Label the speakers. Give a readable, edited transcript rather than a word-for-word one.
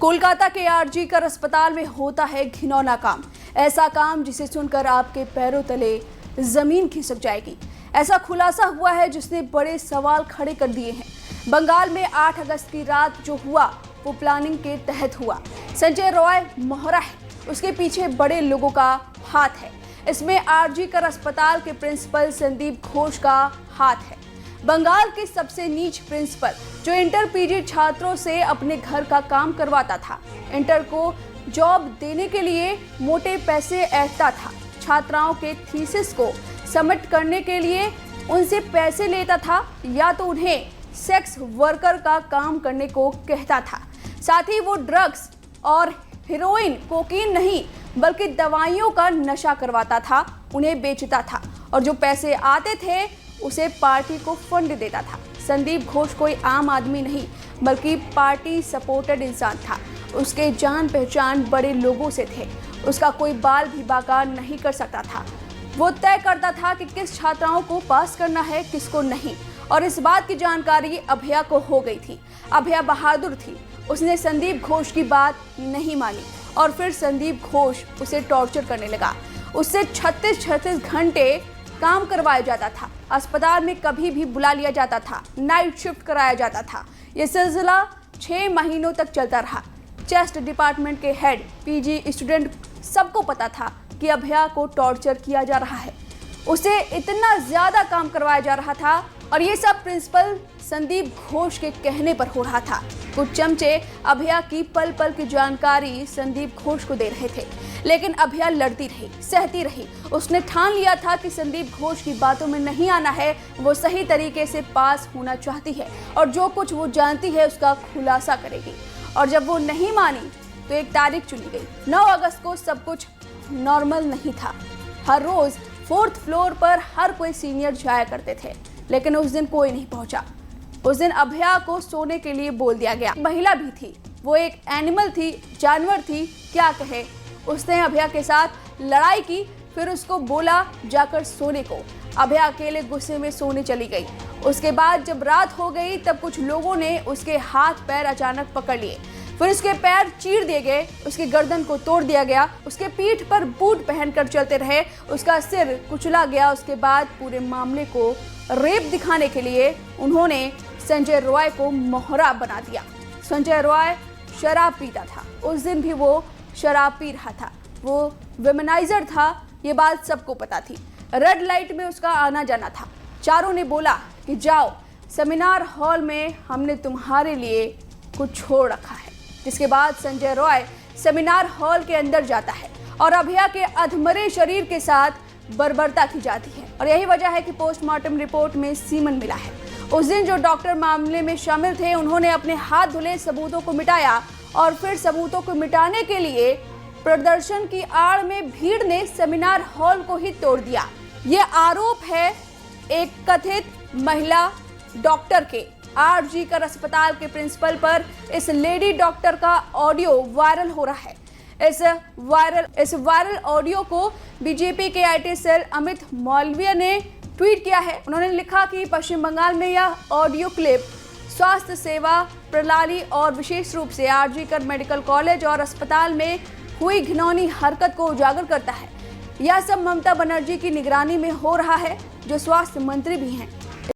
Speaker 1: कोलकाता के आरजीकर अस्पताल में होता है घिनौना काम। ऐसा काम जिसे सुनकर आपके पैरों तले जमीन खिसक जाएगी। ऐसा खुलासा हुआ है जिसने बड़े सवाल खड़े कर दिए हैं। बंगाल में 8 अगस्त की रात जो हुआ वो प्लानिंग के तहत हुआ। संजय रॉय मोहरा है, उसके पीछे बड़े लोगों का हाथ है। इसमें आरजीकर अस्पताल के प्रिंसिपल संदीप घोष का हाथ है। बंगाल के सबसे नीच प्रिंसिपल जो इंटर पीजी छात्रों से अपने घर का काम करवाता था, इंटर को जॉब देने के लिए मोटे पैसे ऐंठता था, छात्राओं के थीसिस को सबमिट करने के लिए उनसे पैसे लेता था या तो उन्हें सेक्स वर्कर का काम करने को कहता था। साथ ही वो ड्रग्स और हेरोइन, कोकीन नहीं बल्कि दवाइयों का नशा करवाता था, उन्हें बेचता था और जो पैसे आते थे उसे पार्टी को फंड देता था। संदीप घोष कोई आम आदमी नहीं बल्कि पार्टी सपोर्टेड इंसान था। उसके जान पहचान बड़े लोगों से थे। उसका कोई बाल भी बाका नहीं कर सकता था। वो तय करता था कि किस छात्राओं को पास करना है, किसको नहीं। और इस बात की जानकारी अभया को हो गई थी। अभया बहादुर थी, उसने संदीप घोष की बात नहीं मानी और फिर संदीप घोष उसे टॉर्चर करने लगा। उससे 36 घंटे काम करवाया जाता था। अस्पताल में कभी भी बुला लिया जाता था, नाइट शिफ्ट कराया जाता था। यह सिलसिला 6 महीनों तक चलता रहा। चेस्ट डिपार्टमेंट के हेड, पीजी स्टूडेंट सबको पता था कि अभया को टॉर्चर किया जा रहा है। उसे इतना ज्यादा काम करवाया जा रहा था और ये सब प्रिंसिपल संदीप घोष के कहने पर हो रहा था। कुछ चमचे अभया की पल पल की जानकारी संदीप घोष को दे रहे थे, लेकिन अभया लड़ती रही, सहती रही। उसने ठान लिया था कि संदीप घोष की बातों में नहीं आना है। वो सही तरीके से पास होना चाहती है और जो कुछ वो जानती है उसका खुलासा करेगी। और जब वो नहीं मानी तो एक तारीख चुनी गई। 9 अगस्त को सब कुछ नॉर्मल नहीं था। हर रोज 4th फ्लोर पर हर कोई सीनियर जाया करते थे, लेकिन उस दिन कोई नहीं पहुंचा। उस दिन अभया को सोने के लिए बोल दिया गया। महिला भी थी, वो एक एनिमल थी, जानवर थी, क्या कहे। उसने अभया के साथ लड़ाई की, फिर उसको बोला जाकर सोने को। अभया अकेले गुस्से में सोने चली गई। उसके बाद जब रात हो गई तब कुछ लोगों ने उसके हाथ पैर अचानक पकड़ लिए। फिर उसके पैर चीर दिए गए, उसकी गर्दन को तोड़ दिया गया, उसके पीठ पर बूट पहनकर चलते रहे, उसका सिर कुचला गया। उसके बाद पूरे मामले को रेप दिखाने के लिए उन्होंने संजय रॉय को मोहरा बना दिया। संजय रॉय शराब पीता था, उस दिन भी वो शराब पी रहा था। वो वेमनाइजर था, ये बात सबको पता थी। रेड लाइट में उसका आना जाना था। चारों ने बोला कि जाओ, सेमिनार हॉल में हमने तुम्हारे लिए कुछ छोड़ रखा है। जिसके बाद संजय रॉय सेमिनार हॉल के अंदर जाता है और अभया के अधमरे शरीर के साथ बर्बरता की जाती है। और यही वजह है कि पोस्टमार्टम रिपोर्ट में सीमन मिला है। उस दिन जो डॉक्टर मामले में शामिल थे उन्होंने अपने हाथ धुले, सबूतों को मिटाया और फिर सबूतों को मिटाने के लिए प्रदर्शन की आड़ में भीड़ ने सेमिनार हॉल को ही तोड़ दिया। ये आरोप है एक कथित महिला डॉक्टर के, आरजीकर अस्पताल के प्रिंसिपल पर। इस लेडी डॉक्टर का ऑडियो वायरल हो रहा है। इस वायरल ऑडियो को बीजेपी के आईटी सेल अमित मौलविया ने ट्वीट किया है। उन्होंने लिखा कि पश्चिम बंगाल में यह ऑडियो क्लिप स्वास्थ्य सेवा प्रणाली और विशेष रूप से आरजीकर मेडिकल कॉलेज और अस्पताल में हुई घिनौनी हरकत को उजागर करता है। यह सब ममता बनर्जी की निगरानी में हो रहा है, जो स्वास्थ्य मंत्री भी हैं।